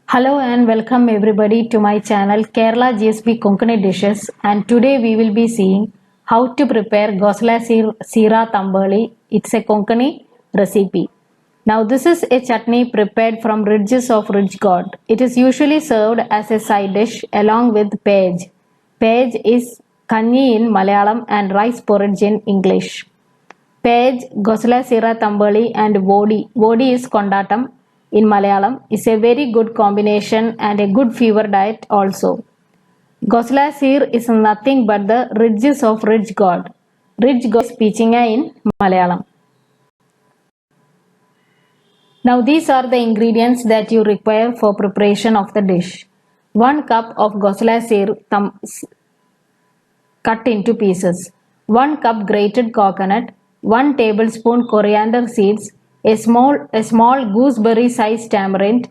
Hello and welcome everybody to my channel Kerala GSB Konkani Dishes, and today we will be seeing how to prepare Gosla Sira Tambali. It's a Konkani recipe. Now this is a chutney prepared from ridges of ridge gourd. It is usually served as a side dish along with page. Page is kanji in Malayalam and rice porridge in English. Page, Gosla Sira Tambali and Vodi. Vodi is Kondatam in Malayalam, is a very good combination and a good fever diet also. Gosla Sir is nothing but the ridges of ridge gourd. Ridge gourd is Pichinga in Malayalam. Now these are the ingredients that you require for preparation of the dish. 1 cup of Gosla Sir cut into pieces. 1 cup grated coconut. 1 tablespoon coriander seeds. A small gooseberry sized tamarind.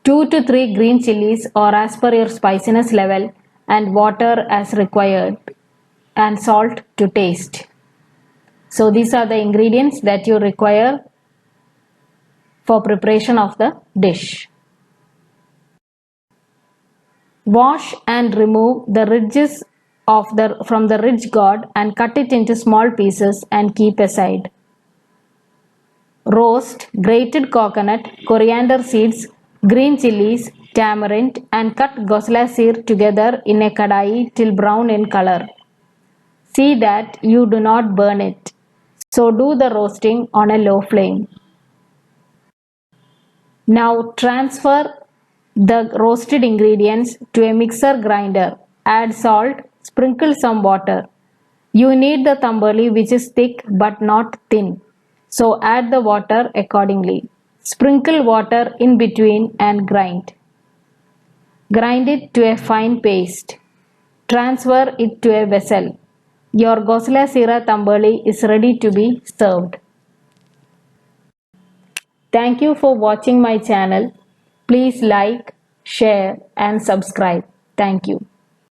2 to 3 green chilies or as per your spiciness level, and water as required, and salt to taste. So these are the ingredients that you require for preparation of the dish. Wash and remove the ridges from the ridge gourd and cut it into small pieces and keep aside. Roast grated coconut, coriander seeds, green chilies, tamarind, and cut Gosla Sir together in a kadai till brown in color. See that you do not burn it. So do the roasting on a low flame. Now transfer the roasted ingredients to a mixer grinder. Add salt, sprinkle some water. You need the tambali which is thick but not thin. So add the water accordingly. Sprinkle water in between and grind. Grind it to a fine paste. Transfer it to a vessel. Your Gosla Sira Tambali is ready to be served. Thank you for watching my channel. Please like, share and subscribe. Thank you.